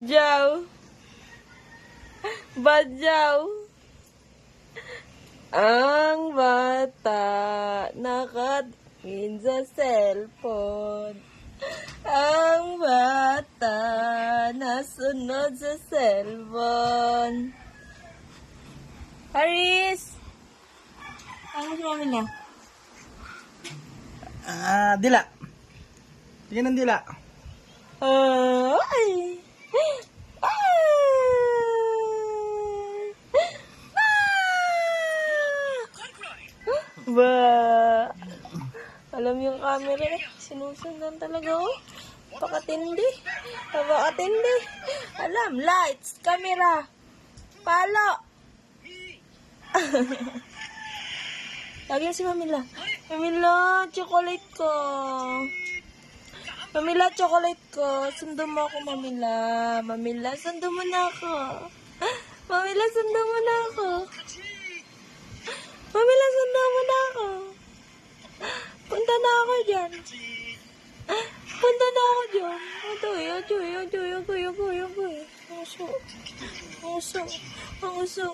Badyaw. Badyaw. Ang bata nakatingin sa cellphone. Ang bata nasunod sa cellphone. Haris! Ano si mami na? Dila. Tingnan ng dila. Ay! Ba! Alam yung camera eh. Sinusundan talaga ako. Pakatindi. Pakatindi. Alam, lights, camera. Palo. Lagi si Mamila. Mamila, chocolate ko. Mamila, chocolate ko. Sundo mo ako, Mamila. Mamila, sundo mo na ako. Mamila, sundo mo na ako. Mamila, sundo mo na ako. Punta na ako dyan. Punta na ako dyan. Adoy. Ang uso.